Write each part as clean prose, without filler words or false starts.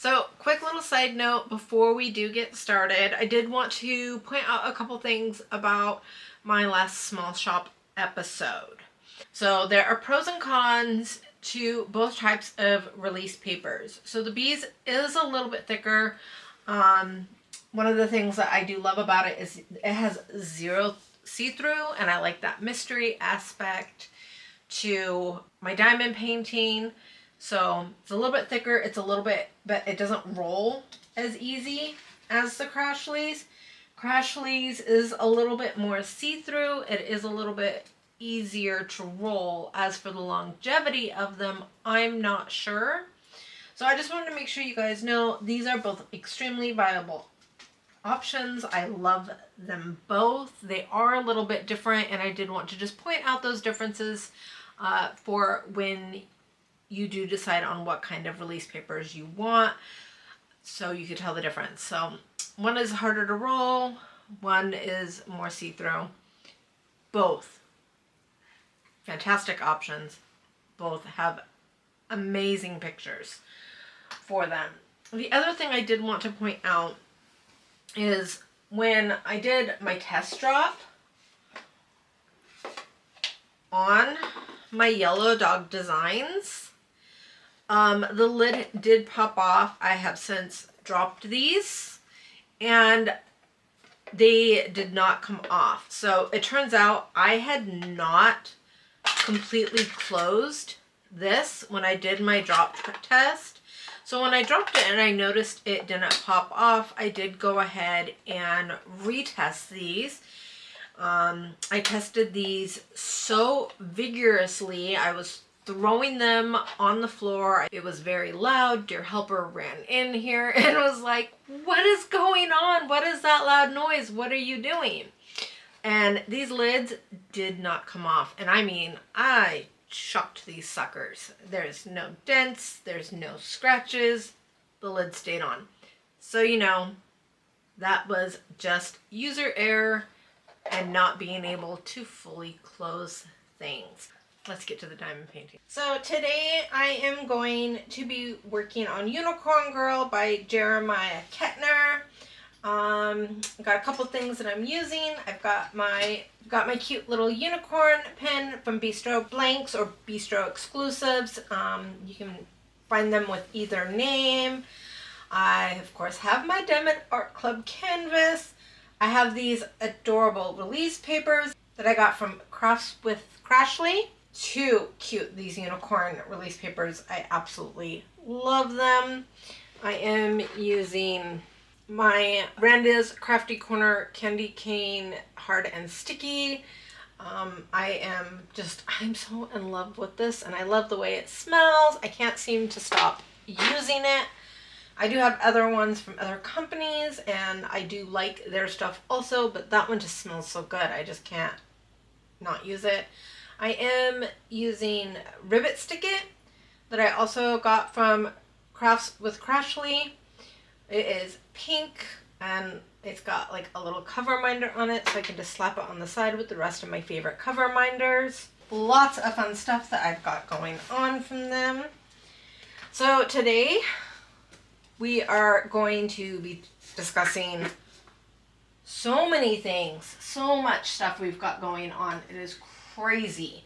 So, quick little side note before we do get started, I did want to point out a couple things about my last small shop episode. So, there are pros and cons to both types of release papers. So, the bees is a little bit thicker. One of the things that I do love about it is it has zero see-through, and I like that mystery aspect to my diamond painting. So it's a little bit thicker, it's a little bit, but it doesn't roll as easy as the Crashleys. Crashleys is a little bit more see-through, it is a little bit easier to roll. As for the longevity of them, I'm not sure. So I just wanted to make sure you guys know these are both extremely viable options. I love them both. They are a little bit different, and I did want to just point out those differences for when you do decide on what kind of release papers you want, so you could tell the difference. So one is harder to roll, one is more see-through. Both fantastic options. Both have amazing pictures for them. The other thing I did want to point out is when I did my test drop on my yellow dog designs, the lid did pop off. I have since dropped these and they did not come off. So it turns out I had not completely closed this when I did my drop test. So when I dropped it and I noticed it didn't pop off, I did go ahead and retest these. I tested these so vigorously. I was throwing them on the floor. It was very loud. Dear Helper ran in here and was like, "What is going on? What is that loud noise? What are you doing?" And these lids did not come off. And I mean, I chucked these suckers. There's no dents. There's no scratches. The lid stayed on. So, you know, that was just user error and not being able to fully close things. Let's get to the diamond painting. So today I am going to be working on Unicorn Girl by Jeremiah Kettner. I've got a couple things that I'm using. I've got my cute little unicorn pen from Bistro Blanks or Bistro Exclusives. You can find them with either name. I of course have my Diamond Art Club canvas. I have these adorable release papers that I got from Crafts with Crashly. Too cute, these unicorn release papers. I absolutely love them. I am using my Randa's Crafty Corner Candy Cane Hard and Sticky. I'm so in love with this, and I love the way it smells. I can't seem to stop using it. I do have other ones from other companies, and I do like their stuff also, but that one just smells so good. I just can't not use it. I am using Ribbit Stick It that I also got from Crafts with Crashly. It is pink and it's got like a little cover minder on it, so I can just slap it on the side with the rest of my favorite cover minders. Lots of fun stuff that I've got going on from them. So today we are going to be discussing so many things, so much stuff we've got going on. It is crazy.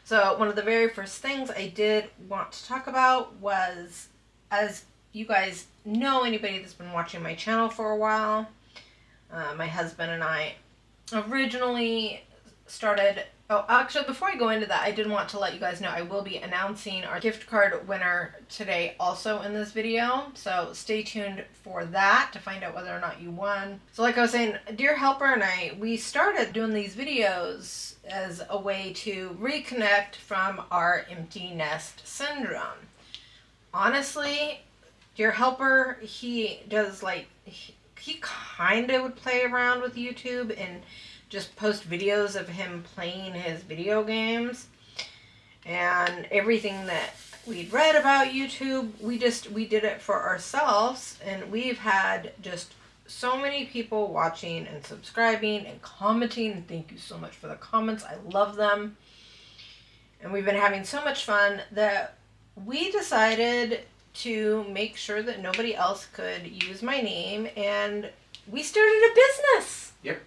So one of the very first things I did want to talk about was, as you guys know, anybody that's been watching my channel for a while, my husband and I originally started, actually before I go into that, I did want to let you guys know I will be announcing our gift card winner today also in this video, so stay tuned for that to find out whether or not you won. So like I was saying, Dear Helper and I, we started doing these videos as a way to reconnect from our empty nest syndrome. Honestly, Dear Helper, he does like, he kind of would play around with YouTube and just post videos of him playing his video games, and everything that we'd read about YouTube, we did it for ourselves, and we've had just so many people watching and subscribing and commenting, and thank you so much for the comments. I love them. And we've been having so much fun that we decided to make sure that nobody else could use my name, and we started a business. Yep.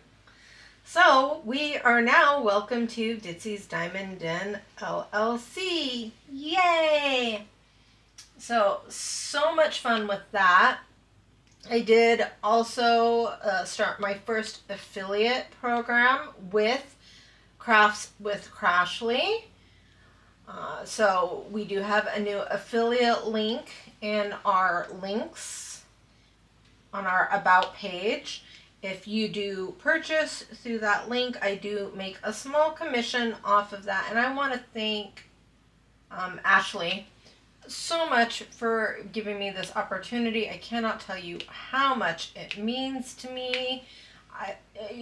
So we are now welcome to Ditsy's Diamond Den LLC. Yay! So much fun with that. I did also start my first affiliate program with Crafts with Crashly. So we do have a new affiliate link in our links on our About page. If you do purchase through that link, I do make a small commission off of that. And I want to thank Ashley so much for giving me this opportunity. I cannot tell you how much it means to me.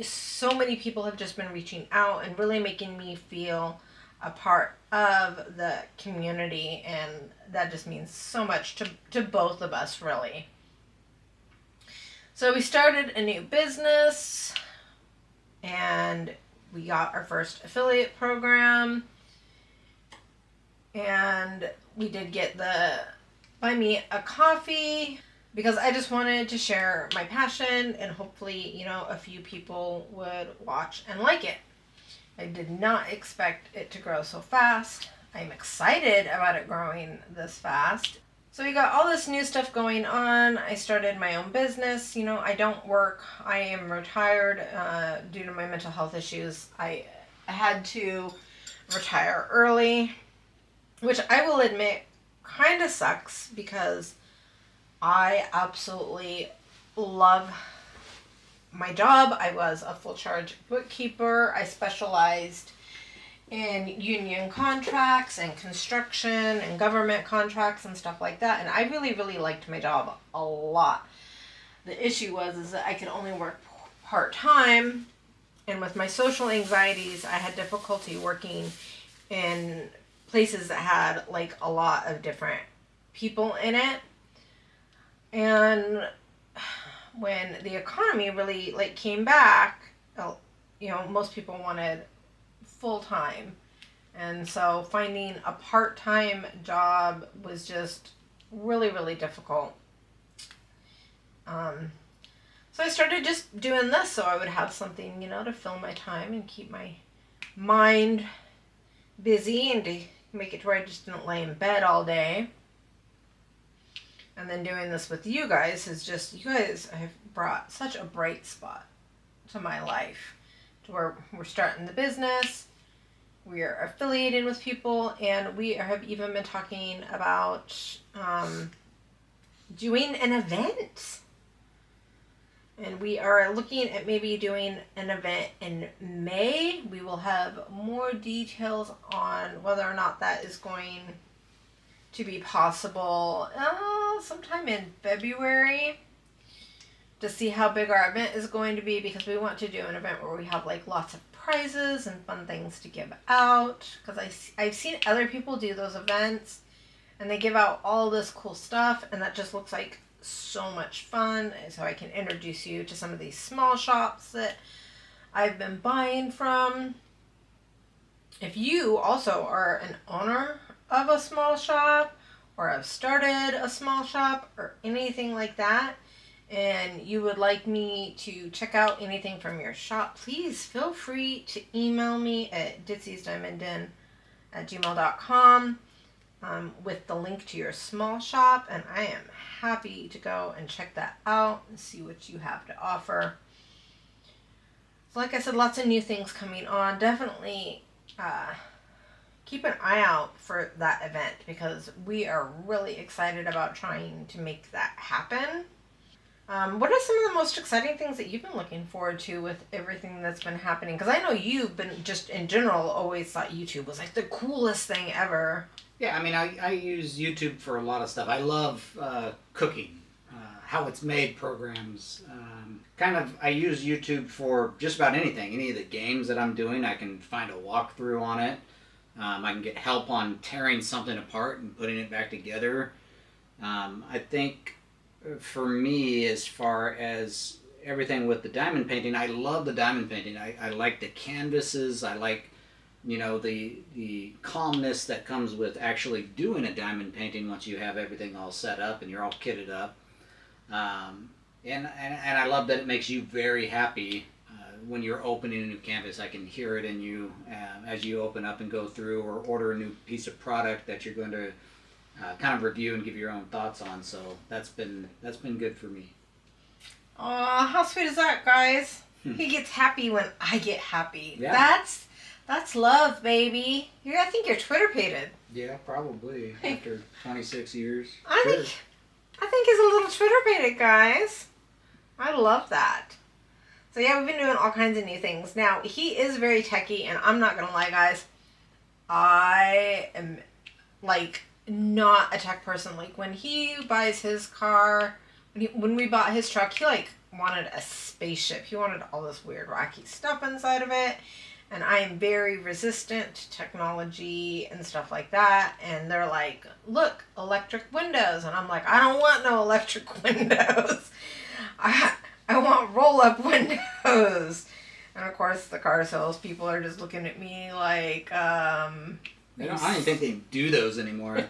So many people have just been reaching out and really making me feel a part of the community, and that just means so much to both of us, really. So we started a new business, and we got our first affiliate program, and we did get the Buy Me a Coffee because I just wanted to share my passion, and hopefully, a few people would watch and like it. I did not expect it to grow so fast. I'm excited about it growing this fast. So we got all this new stuff going on. I started my own business. I don't work. I am retired due to my mental health issues. I had to retire early, which I will admit kind of sucks because I absolutely love my job. I was a full charge bookkeeper. I specialized in union contracts and construction and government contracts and stuff like that. And I really, really liked my job a lot. The issue was that I could only work part-time. And with my social anxieties, I had difficulty working in places that had like a lot of different people in it. And when the economy really came back, most people wanted full-time, and so finding a part-time job was just really, really difficult. So I started just doing this so I would have something, to fill my time and keep my mind busy and to make it to where I just didn't lay in bed all day. And then doing this with you guys is just, you guys have brought such a bright spot to my life, to where we're starting the business, we are affiliated with people, and we have even been talking about doing an event. And we are looking at maybe doing an event in May. We will have more details on whether or not that is going to be possible sometime in February, to see how big our event is going to be, because we want to do an event where we have lots of prizes and fun things to give out, because I've seen other people do those events and they give out all this cool stuff, and that just looks like so much fun. And so I can introduce you to some of these small shops that I've been buying from. If you also are an owner of a small shop, or have started a small shop, or anything like that, and you would like me to check out anything from your shop, please feel free to email me at ditsysdiamondden@gmail.com with the link to your small shop, and I am happy to go and check that out and see what you have to offer. So like I said, lots of new things coming on. Definitely keep an eye out for that event, because we are really excited about trying to make that happen. What are some of the most exciting things that you've been looking forward to with everything that's been happening? Because I know you've been, just in general, always thought YouTube was the coolest thing ever. Yeah, I mean, I use YouTube for a lot of stuff. I love cooking, how it's made programs. I use YouTube for just about anything. Any of the games that I'm doing, I can find a walkthrough on it. I can get help on tearing something apart and putting it back together. I think for me, as far as everything with the diamond painting, I love the diamond painting. I like the canvases. I like the calmness that comes with actually doing a diamond painting once you have everything all set up and you're all kitted up. And I love that it makes you very happy when you're opening a new canvas. I can hear it in you as you open up and go through or order a new piece of product that you're going to kind of review and give your own thoughts on. So that's been good for me. Aw, how sweet is that, guys? He gets happy when I get happy. Yeah. That's love, baby. I think you're Twitter pated. Yeah, probably after 26 years. I think he's a little Twitter pated, guys. I love that. So yeah, we've been doing all kinds of new things. Now, he is very techie, and I'm not gonna lie, guys. I am like not a tech person. Like when he buys his car, when we bought his truck, he like wanted a spaceship. He wanted all this weird wacky stuff inside of it. And I am very resistant to technology and stuff like that. And they're like, look, electric windows. And I'm like, I don't want no electric windows. I want roll-up windows. And of course, the car sales people are just looking at me like, I don't even think they do those anymore.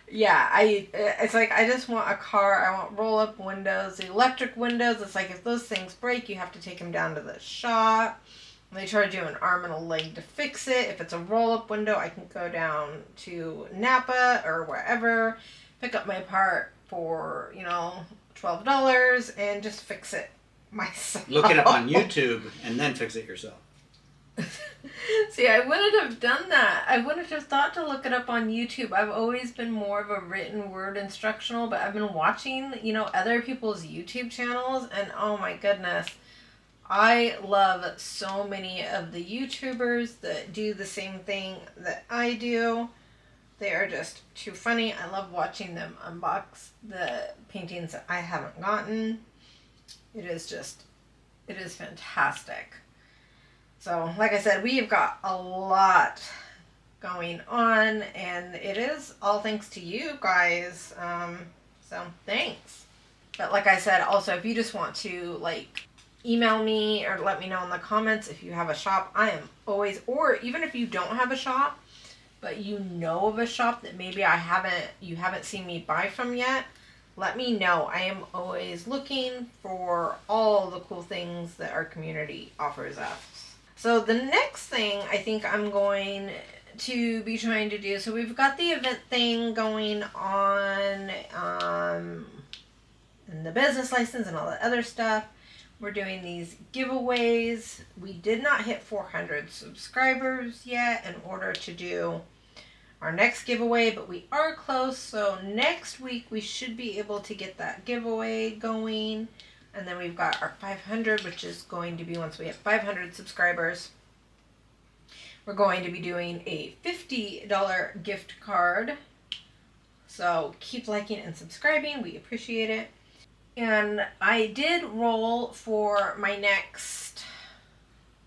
Yeah, it's like I just want a car. I want roll-up windows. The electric windows, it's like if those things break, you have to take them down to the shop. They charge you an arm and a leg to fix it. If it's a roll-up window, I can go down to Napa or wherever, pick up my part for, $12 and just fix it myself. Look it up on YouTube and then fix it yourself. See, I wouldn't have done that. I wouldn't have thought to look it up on YouTube. I've always been more of a written word instructional, but I've been watching, other people's YouTube channels, and oh my goodness, I love so many of the YouTubers that do the same thing that I do. They are just too funny. I love watching them unbox the paintings that I haven't gotten. It is fantastic. So, like I said, we've got a lot going on, and it is all thanks to you guys. So, thanks. But like I said, also, if you just want to, email me or let me know in the comments if you have a shop, I am always, or even if you don't have a shop, but you know of a shop that maybe you haven't seen me buy from yet, let me know. I am always looking for all the cool things that our community offers us. So the next thing I think I'm going to be trying to do, so we've got the event thing going on, and the business license and all that other stuff. We're doing these giveaways. We did not hit 400 subscribers yet in order to do our next giveaway, but we are close. So next week we should be able to get that giveaway going. And then we've got our 500, which is going to be once we have 500 subscribers. We're going to be doing a $50 gift card. So keep liking and subscribing. We appreciate it. And I did roll for my next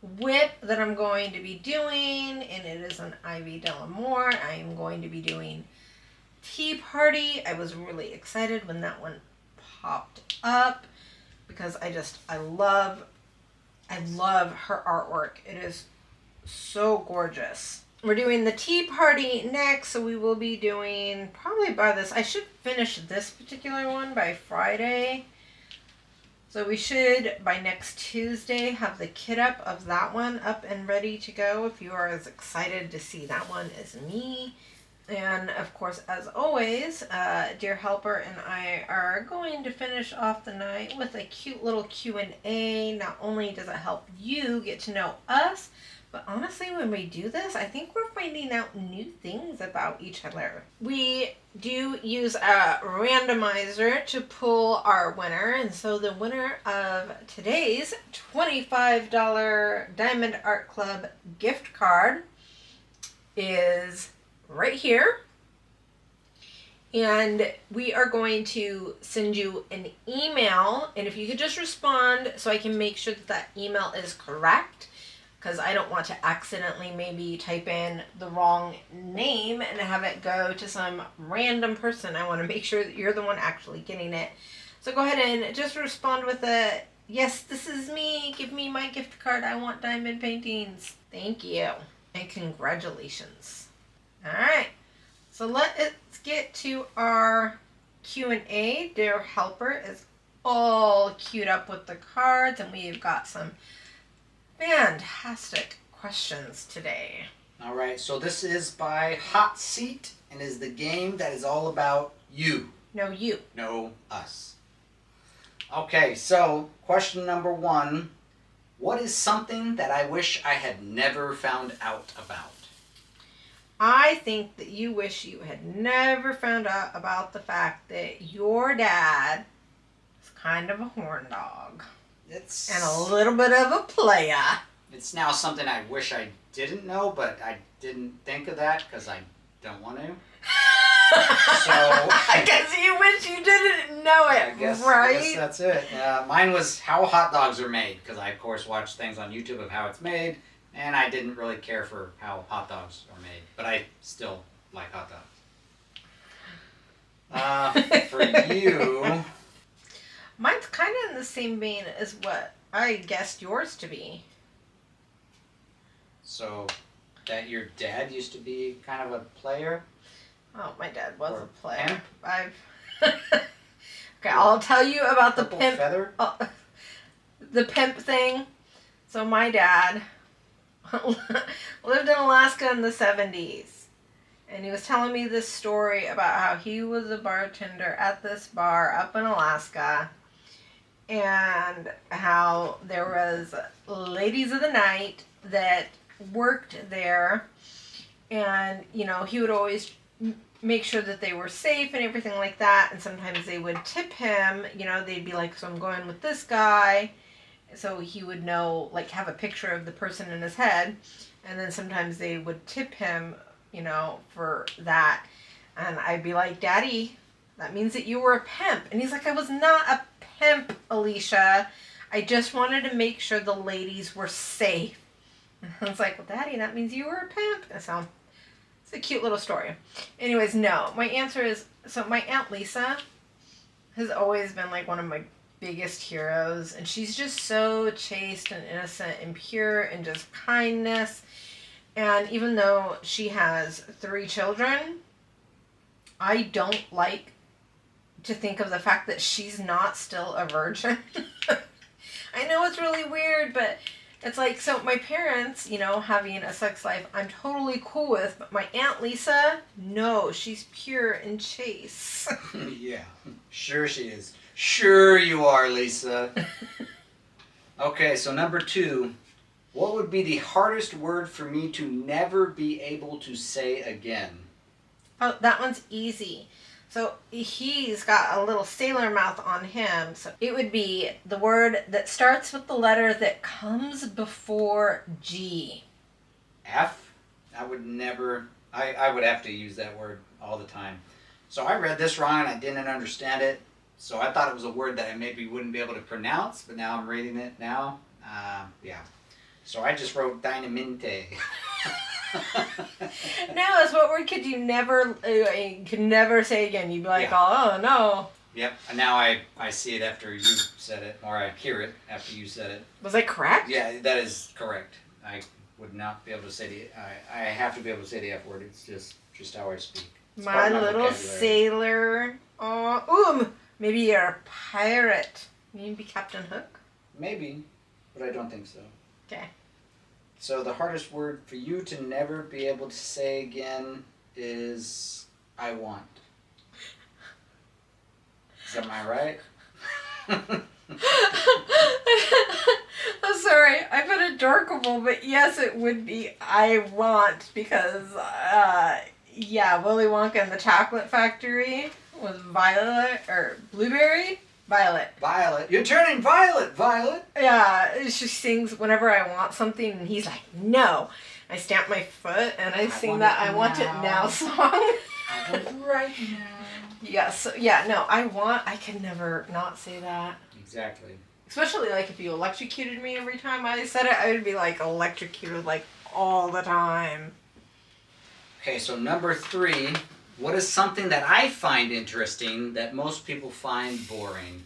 WIP that I'm going to be doing, and it is an Ivy Delamore. I am going to be doing Tea Party. I was really excited when that one popped up because I love her artwork. It is so gorgeous. We're doing the Tea Party next, so we will be doing probably by this. I should finish this particular one by Friday. So we should, by next Tuesday, have the kit up of that one up and ready to go if you are as excited to see that one as me. And of course, as always, Dear Helper and I are going to finish off the night with a cute little Q&A. Not only does it help you get to know us, but honestly, when we do this, I think we're finding out new things about each other. We do use a randomizer to pull our winner, and so the winner of today's $25 Diamond Art Club gift card is right here. And we are going to send you an email, and if you could just respond so I can make sure that that email is correct, because I don't want to accidentally maybe type in the wrong name and have it go to some random person. I want to make sure that you're the one actually getting it. So go ahead and just respond with a, yes, this is me. Give me my gift card. I want diamond paintings. Thank you. And congratulations. All right. So let's get to our Q&A. Dear Helper is all queued up with the cards, and we've got some fantastic questions today. All right, so this is by Hot Seat and is the game that is all about you. No, you. No, us. Okay, so question number 1. What is something that I wish I had never found out about? I think that you wish you had never found out about the fact that your dad is kind of a horn dog. And a little bit of a player. It's now something I wish I didn't know, but I didn't think of that because I don't want to. So I guess you wish you didn't know it, I guess that's it. Mine was how hot dogs are made because I, of course, watch things on YouTube of how it's made, and I didn't really care for how hot dogs are made, but I still like hot dogs. For you... Mine's kind of in the same vein as what I guessed yours to be. So, that your dad used to be kind of a player? Oh, my dad was Or a player. pimp? Okay, I'll tell you about the Purple pimp. feather? The pimp thing. So my dad lived in Alaska in the 70s. And he was telling me this story about how he was a bartender at this bar up in Alaska. And how there was ladies of the night that worked there. And, you know, he would always make sure that they were safe and everything like that. And sometimes they would tip him. You know, they'd be like, so I'm going with this guy. So he would know, like, have a picture of the person in his head. And then sometimes they would tip him, you know, for that. And I'd be like, Daddy, that means that you were a pimp. And he's like, I was not a pimp, Alicia. I just wanted to make sure the ladies were safe. And I was like, well, Daddy, that means you were a pimp. So it's a cute little story. Anyways, no. My answer is, so my Aunt Lisa has always been like one of my biggest heroes. And she's just so chaste and innocent and pure and just kindness. And even though she has 3 children, I don't like to think of the fact that she's not still a virgin. I know it's really weird, but it's like, so my parents, you know, having a sex life, I'm totally cool with, but my Aunt Lisa, no, she's pure and chaste. Yeah, sure she is. Sure you are, Lisa. Okay, so number 2. What would be the hardest word for me to never be able to say again? Oh, that one's easy. So he's got a little sailor mouth on him. So it would be the word that starts with the letter that comes before G. F? I would never... I would have to use that word all the time. So I read this wrong and I didn't understand it. So I thought it was a word that I maybe wouldn't be able to pronounce, but now I'm reading it now. Yeah. So I just wrote dynamite. No, it's what word could you never say again? You'd be like, yeah. Oh, no. Yep, and now I see it after you said it, or I hear it after you said it. Was I correct? Yeah, that is correct. I would not be able to say I have to be able to say the F word. It's just how I speak. It's my little sailor. Maybe you're a pirate. Maybe Captain Hook? Maybe, but I don't think so. Okay. So the hardest word for you to never be able to say again is I want. Am I right? I'm sorry, I put a dorkable, but yes, it would be I want because, Willy Wonka and the Chocolate Factory was violet or blueberry. Violet. Violet. You're turning violet, Violet. Yeah, she sings whenever I want something, and he's like, no. I stamp my foot, and I sing that I Want It Now song. I want it right now. Yes, I could never not say that. Exactly. Especially, like, if you electrocuted me every time I said it, I would be, like, electrocuted, like, all the time. Okay, so number 3. What is something that I find interesting that most people find boring?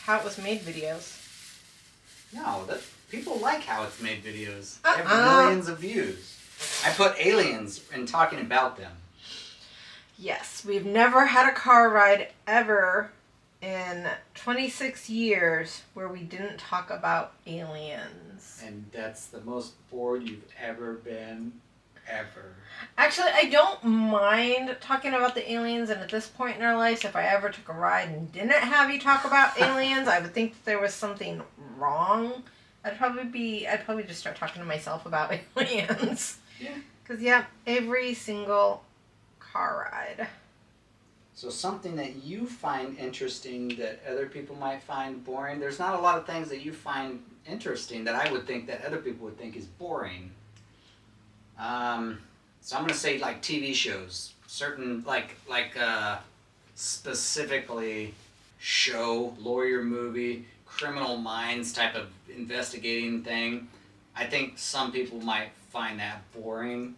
how it was made videos. No, people like how it's made videos. They Uh-uh. have millions of views. I put aliens and talking about them. Yes, we've never had a car ride ever in 26 years where we didn't talk about aliens. And that's the most bored you've ever been, ever. Actually, I don't mind talking about the aliens, and at this point in our lives, if I ever took a ride and didn't have you talk about aliens, I would think that there was something wrong. I'd probably just start talking to myself about aliens. Yeah. Because, yeah, every single car ride. So something that you find interesting that other people might find boring. There's not a lot of things that you find interesting that I would think that other people would think is boring. So I'm gonna say like TV shows, certain specifically show, lawyer movie, Criminal Minds type of investigating thing. I think some people might find that boring.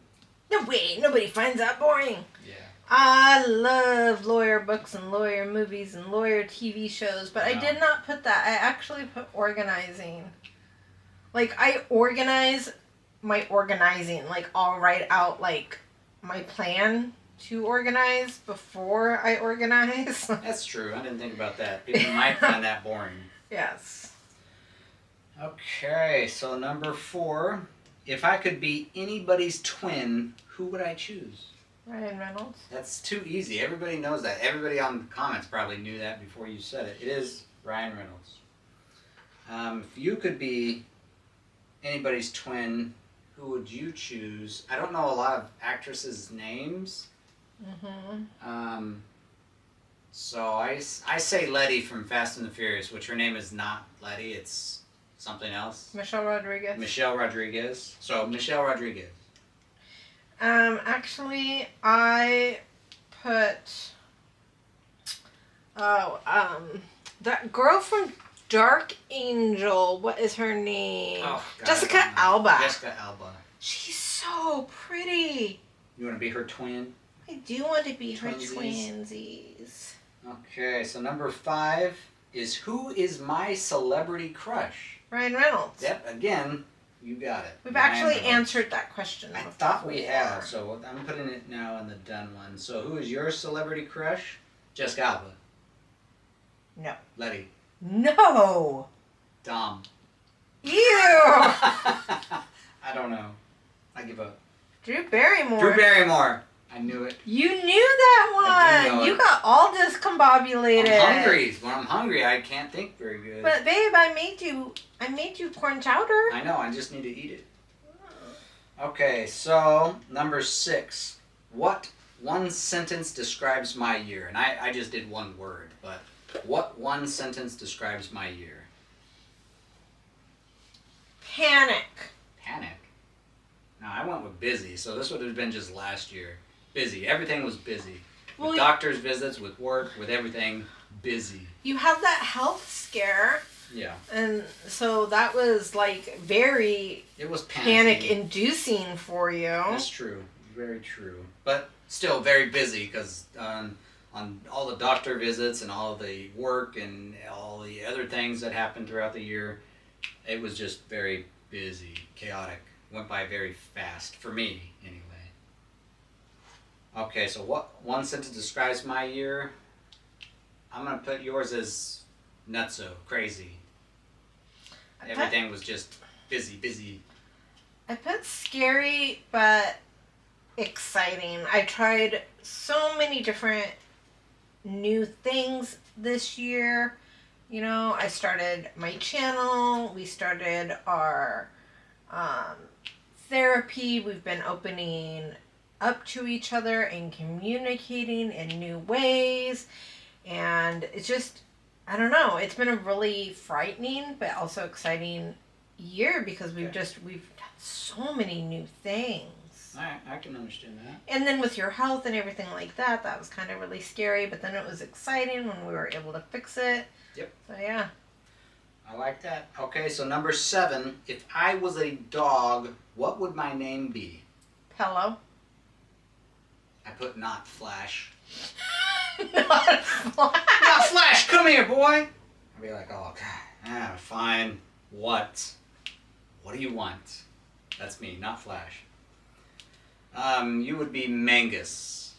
No way, nobody finds that boring. Yeah. I love lawyer books and lawyer movies and lawyer TV shows, but I did not put that. I actually put organizing. Like, I organize my organizing. Like, I'll write out, like, my plan to organize before I organize. That's true. I didn't think about that. People might find that boring. Yes. Okay, so number 4. If I could be anybody's twin, who would I choose? Ryan Reynolds. That's too easy. Everybody knows that. Everybody on the comments probably knew that before you said it. It is Ryan Reynolds. If you could be anybody's twin, who would you choose? I don't know a lot of actresses' names. Mm-hmm. So I say Letty from Fast and the Furious, which her name is not Letty. It's something else. Michelle Rodriguez. Michelle Rodriguez. So Michelle Rodriguez. Actually, I put, that girl from Dark Angel, what is her name? Oh, God, Jessica Alba. Jessica Alba. She's so pretty. You want to be her twin? I do want to be her Twinsies. twinsies. Okay, so number 5 is who is my celebrity crush? Ryan Reynolds. Yep, again, you got it. We've Ryan actually Reynolds. answered that question I before. thought we have, so I'm putting it now in the done one. So who is your celebrity crush? Jessica Alba. No. Letty. No. Dom. Ew. I don't know. I give up. Drew Barrymore. Drew Barrymore. I knew it. You knew that I do one. know You it. got all discombobulated. I'm hungry. When I'm hungry, I can't think very good. But babe, I made you corn chowder. I know. I just need to eat it. Okay, so number 6. What one sentence describes my year? And I just did one word, but what one sentence describes my year? Panic. Panic. No, I went with busy, so this would have been just last year. Busy. Everything was busy. With Well, doctor's visits, with work, with everything, busy. You had that health scare, Yeah. and so that was like very It was panic inducing for you. That's true. Very true. But still very busy because on all the doctor visits and all the work and all the other things that happened throughout the year, it was just very busy, chaotic. Went by very fast, for me anyway. Okay, so what one sentence describes my year? I'm going to put yours as nutso, crazy. Everything was just busy. I put scary but exciting. I tried so many different new things this year. You know, I started my channel. We started our therapy. We've been opening up to each other and communicating in new ways. And it's just, I don't know, it's been a really frightening but also exciting year because we've done so many new things. I can understand that. And then with your health and everything like that, that was kind of really scary, but then it was exciting when we were able to fix it. Yep. So yeah. I like that. Okay, so number 7, if I was a dog, what would my name be? Pillow. I put not Flash. Not Flash. Not Flash, come here, boy! I I'd be like, oh, God, fine. What? What do you want? That's me, not Flash. You would be Mangus.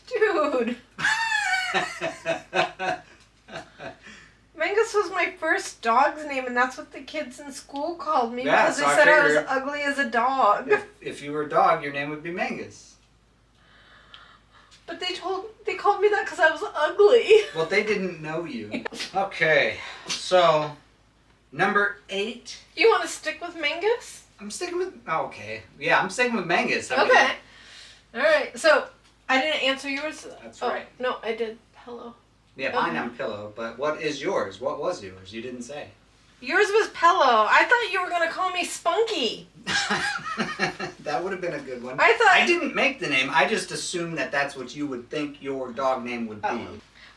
Dude. Mangus was my first dog's name, and that's what the kids in school called me because they said I was ugly as a dog. If you were a dog, your name would be Mangus. But they called me that because I was ugly. Well, they didn't know you. Okay, so number 8. You want to stick with Mangus? I'm sticking with. Oh, okay, yeah, I'm sticking with Mangus. Okay. All right. So I didn't answer yours. That's right. No, I did. Pillow. Yeah, mine I'm Pillow, but what is yours? What was yours? You didn't say. Yours was Pillow. I thought you were going to call me Spunky. That would have been a good one. I didn't make the name. I just assumed that that's what you would think your dog name would be.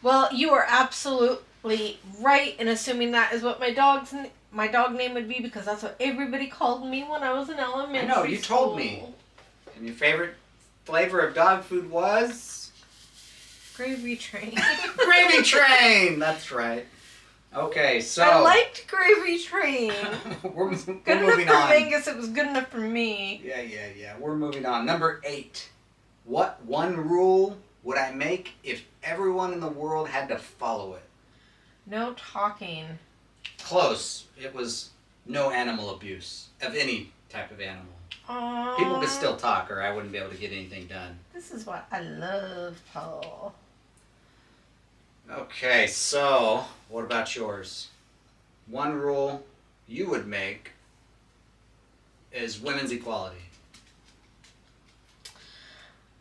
Well, you are absolutely right in assuming that is what my dog name would be because that's what everybody called me when I was in elementary I know, you told me. And your favorite flavor of dog food was? Gravy Train. Gravy Train! That's right. Okay, so... I liked Gravy Train. we're good moving enough for on. Mangus, it was good enough for me. Yeah. We're moving on. Number 8. What one rule would I make if everyone in the world had to follow it? No talking. Close. It was no animal abuse of any type of animal. Aww. People could still talk or I wouldn't be able to get anything done. This is what I love, Paul. Okay, so what about yours? One rule you would make is women's equality.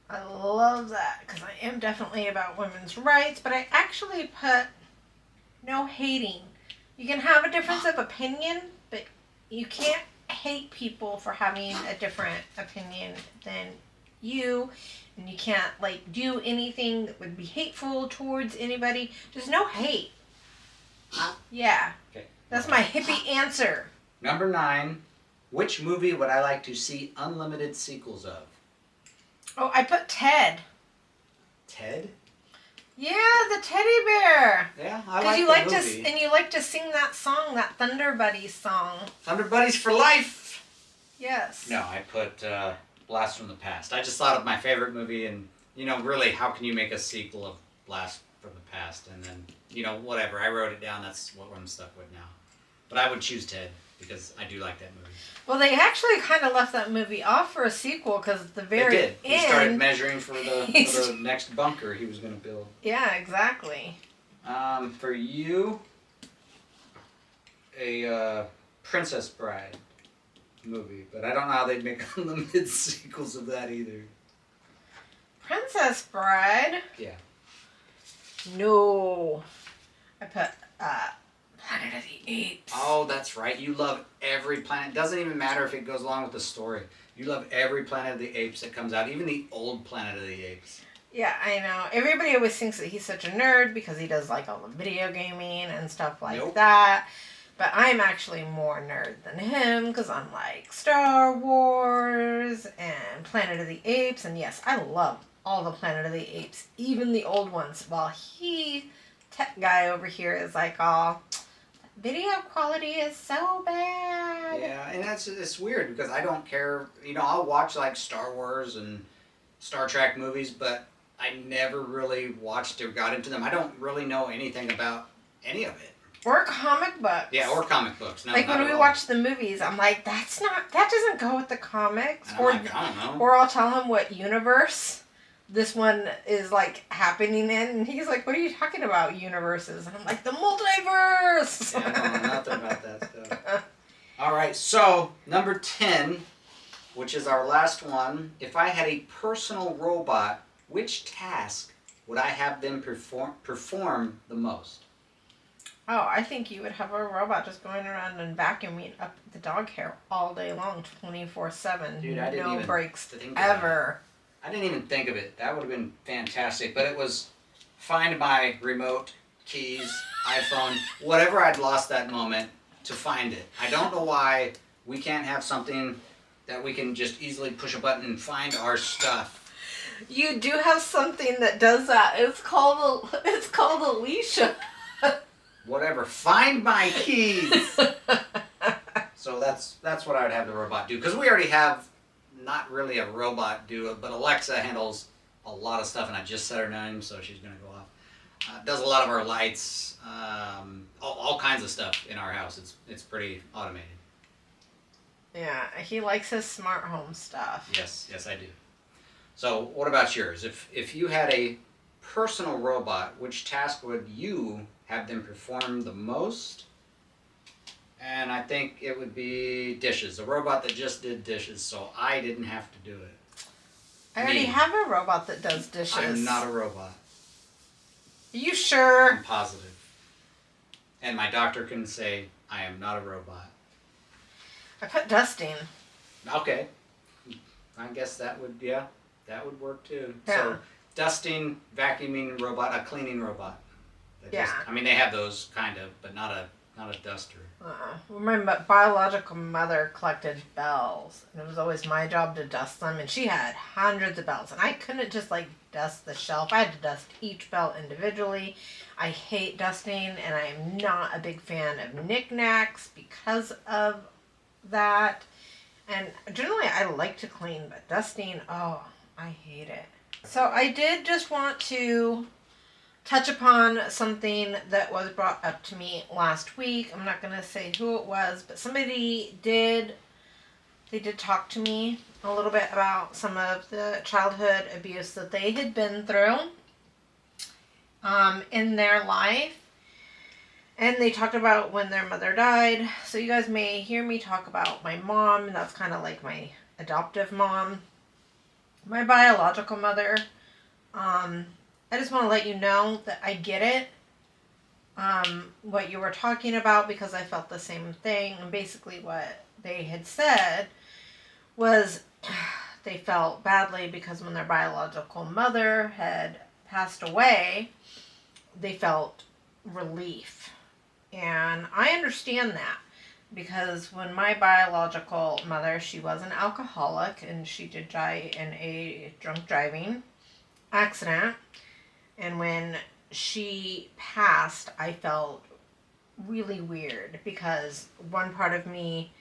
I love that because I am definitely about women's rights, but I actually put no hating. You can have a difference of opinion, but you can't hate people for having a different opinion than you, and you can't do anything that would be hateful towards anybody. There's no hate. Yeah. Okay. That's my hippie answer. Number 9, which movie would I like to see unlimited sequels of? Oh, I put Ted. Ted? Yeah, the teddy bear. Yeah, I Because like the movie. you like to sing that song, that Thunder Buddies song. Thunder Buddies for life. Yes. No, I put Blast from the Past. I just thought of my favorite movie, and really, how can you make a sequel of Blast from the Past? And then, whatever. I wrote it down. That's what I'm stuck with now. But I would choose Ted because I do like that movie. Well, they actually kind of left that movie off for a sequel because the very They did. end. He started measuring for the next bunker he was going to build. Yeah, exactly. For you, a Princess Bride movie, but I don't know how they'd make unlimited sequels of that either. Princess Bride? Yeah. No. I put Planet of the Apes. Oh, that's right. You love every planet. Doesn't even matter if it goes along with the story. You love every Planet of the Apes that comes out, even the old Planet of the Apes. Yeah, I know. Everybody always thinks that he's such a nerd because he does all the video gaming and stuff like that. But I'm actually more nerd than him because I'm like Star Wars and Planet of the Apes. And yes, I love all the Planet of the Apes, even the old ones. While tech guy over here is like, oh, video quality is so bad. Yeah, and it's weird because I don't care. I'll watch Star Wars and Star Trek movies, but I never really watched or got into them. I don't really know anything about any of it. Or comic books. Yeah, or comic books. No, when we watch the movies, I'm like, that doesn't go with the comics. I don't know. Or I'll tell him what universe this one is happening in, and he's like, what are you talking about, universes? And I'm like, the multiverse! Yeah, I don't know nothing about that stuff. Alright, so number 10, which is our last one. If I had a personal robot, which task would I have them perform the most? Oh, I think you would have a robot just going around and vacuuming up the dog hair all day long, 24/7. Dude, I didn't no even breaks think ever. I didn't even think of it. That would have been fantastic. But it was find my remote, keys, iPhone, whatever I'd lost that moment to find it. I don't know why we can't have something that we can just easily push a button and find our stuff. You do have something that does that. It's called Alicia. whatever. Find my keys. So that's what I would have the robot do, because we already have not really a robot do it, but Alexa handles a lot of stuff, and I just set her name, so she's gonna go off. Does a lot of our lights, all kinds of stuff in our house. It's pretty automated. Yeah, he likes his smart home stuff. Yes, I do. So what about yours? If you had a personal robot, which task would you have them perform the most? And I think it would be dishes. A robot that just did dishes, so I didn't have to do it. I already have a robot that does dishes. I'm not a robot. Are you sure? I'm positive. And my doctor can say I am not a robot. I put dusting. Okay. I guess that would work too. Yeah. So dusting, vacuuming robot, a cleaning robot. Yeah. I mean, they have those kind of, but not a duster. My biological mother collected bells, and it was always my job to dust them, and she had hundreds of bells, and I couldn't just dust the shelf. I had to dust each bell individually. I hate dusting, and I'm not a big fan of knickknacks because of that. And generally I like to clean, but dusting, oh, I hate it. So I did just want to touch upon something that was brought up to me last week. I'm not going to say who it was, but somebody did talk to me a little bit about some of the childhood abuse that they had been through in their life. And they talked about when their mother died. So you guys may hear me talk about my mom, and that's kind of like my adoptive mom. My biological mother, I just want to let you know that I get it, what you were talking about, because I felt the same thing. And basically what they had said was they felt badly because when their biological mother had passed away, they felt relief. And I understand that, because when my biological mother, she was an alcoholic, and she did die in a drunk driving accident. And when she passed, I felt really weird, because one part of me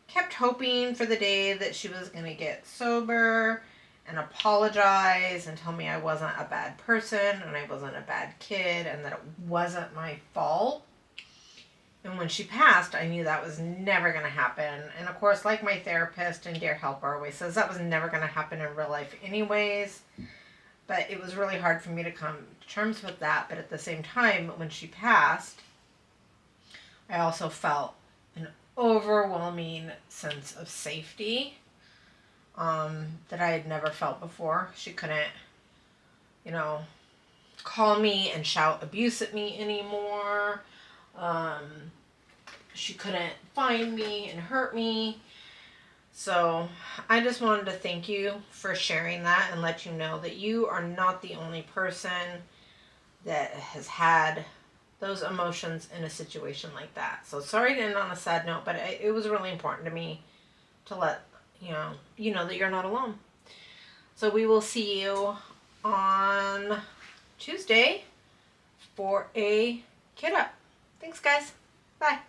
kept hoping for the day that she was going to get sober and apologize and tell me I wasn't a bad person and I wasn't a bad kid and that it wasn't my fault. And when she passed, I knew that was never going to happen. And of course, like my therapist and dear helper always says, that was never going to happen in real life anyways. But it was really hard for me to come to terms with that. But at the same time, when she passed, I also felt an overwhelming sense of safety that I had never felt before. She couldn't, call me and shout abuse at me anymore. She couldn't find me and hurt me. So I just wanted to thank you for sharing that and let you know that you are not the only person that has had those emotions in a situation like that. So sorry to end on a sad note, but it was really important to me to let you know that you're not alone. So we will see you on Tuesday for a Kid Up. Thanks, guys. Bye.